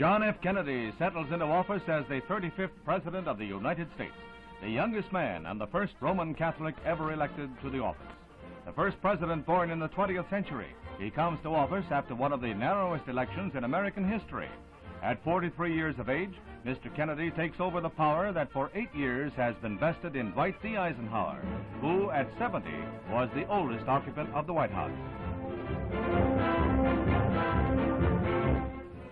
John F. Kennedy settles into office as the 35th President of the United States, the youngest man and the first Roman Catholic ever elected to the office. The first president born in the 20th century, he comes to office after one of the narrowest elections in American history. At 43 years of age, Mr. Kennedy takes over the power that for 8 years has been vested in Dwight D. Eisenhower, who at 70 was the oldest occupant of the White House.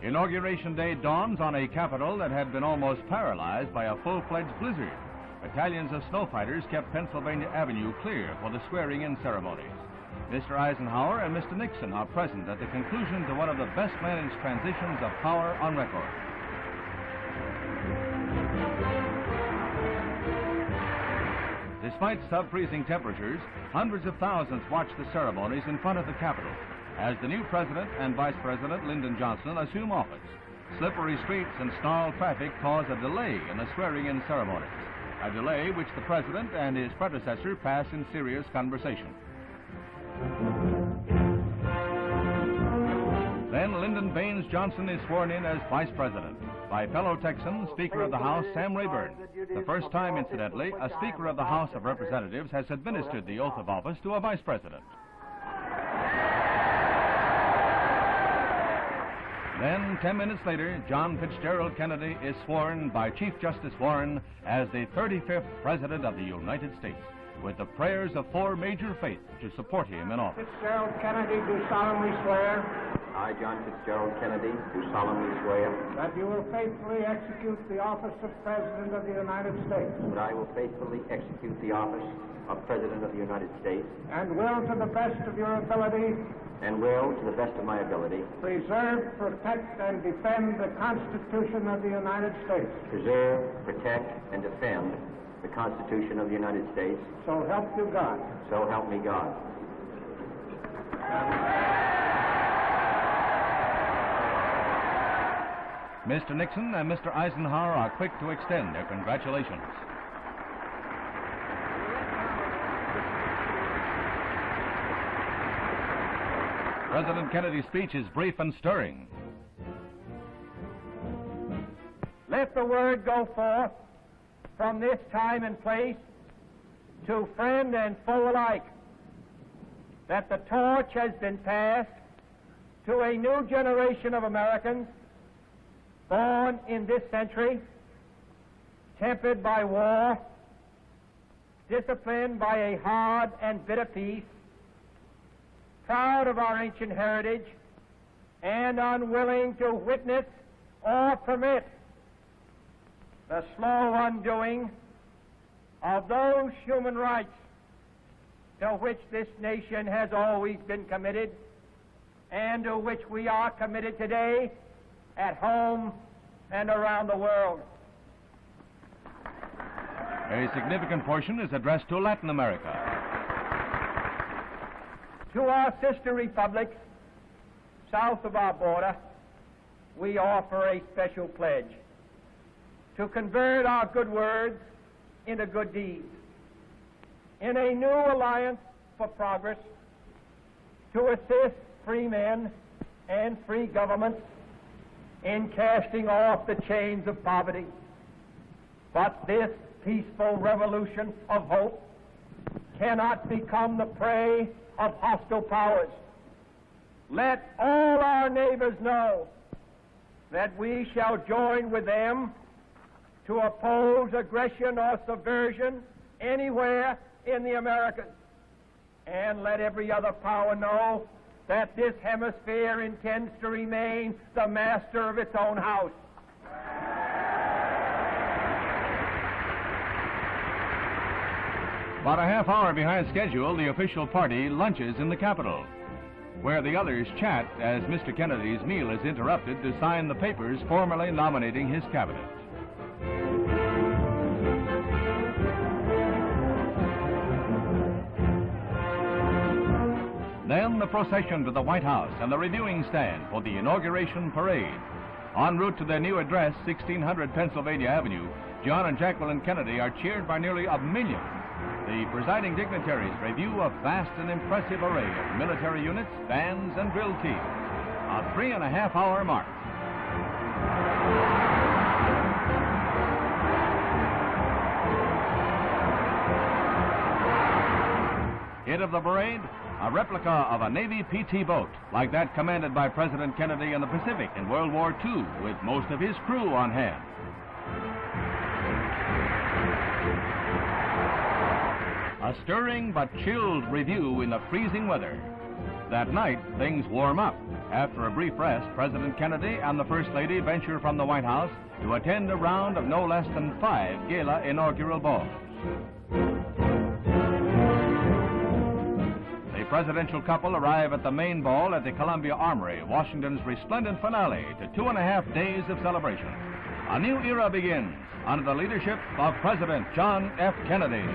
Inauguration Day dawns on a Capitol that had been almost paralyzed by a full-fledged blizzard. Battalions of snow fighters kept Pennsylvania Avenue clear for the swearing-in ceremonies. Mr. Eisenhower and Mr. Nixon are present at the conclusion to one of the best-managed transitions of power on record. Despite sub-freezing temperatures, hundreds of thousands watched the ceremonies in front of the Capitol as the new President and Vice President Lyndon Johnson assume office. Slippery streets and snarled traffic cause a delay in the swearing-in ceremonies, a delay which the President and his predecessor pass in serious conversation. Then Lyndon Baines Johnson is sworn in as Vice President by fellow Texan, Speaker of the House Sam Rayburn. The first time, incidentally, a Speaker of the House of Representatives has administered the oath of office to a Vice President. Then, 10 minutes later, John Fitzgerald Kennedy is sworn by Chief Justice Warren as the 35th President of the United States, with the prayers of 4 major faiths to support him in office. Fitzgerald Kennedy do solemnly swear. I, John Fitzgerald Kennedy, do solemnly swear that you will faithfully execute the office of President of the United States. that I will faithfully execute the office of President of the United States And will, to the best of your ability, and will, to the best of my ability, preserve, protect, and defend the Constitution of the United States. preserve, protect, and defend the Constitution of the United States. So help you God. So help me God. Mr. Nixon and Mr. Eisenhower are quick to extend their congratulations. President Kennedy's speech is brief and stirring. Let the word go forth from this time and place to friend and foe alike that the torch has been passed to a new generation of Americans born in this century, tempered by war, disciplined by a hard and bitter peace, proud of our ancient heritage, and unwilling to witness or permit the slow undoing of those human rights to which this nation has always been committed and to which we are committed today at home and around the world. A significant portion is addressed to Latin America. To our sister republics south of our border, we offer a special pledge to convert our good words into good deeds, in a new alliance for progress, to assist free men and free governments in casting off the chains of poverty. But this peaceful revolution of hope cannot become the prey of hostile powers. Let all our neighbors know that we shall join with them to oppose aggression or subversion anywhere in the Americas. And let every other power know that this hemisphere intends to remain the master of its own house. About a half hour behind schedule, the official party lunches in the Capitol, where the others chat as Mr. Kennedy's meal is interrupted to sign the papers formally nominating his cabinet. Then the procession to the White House and the reviewing stand for the inauguration parade. En route to their new address, 1600 Pennsylvania Avenue, John and Jacqueline Kennedy are cheered by nearly 1 million. The presiding dignitaries review a vast and impressive array of military units, bands, and drill teams. A 3.5-hour march. Hit of the parade, a replica of a Navy PT boat, like that commanded by President Kennedy in the Pacific in World War II, with most of his crew on hand. A stirring but chilled review in the freezing weather. That night, things warm up. After a brief rest, President Kennedy and the First Lady venture from the White House to attend a round of no less than 5 gala inaugural balls. The presidential couple arrive at the main ball at the Columbia Armory, Washington's resplendent finale to 2.5 days of celebration. A new era begins under the leadership of President John F. Kennedy.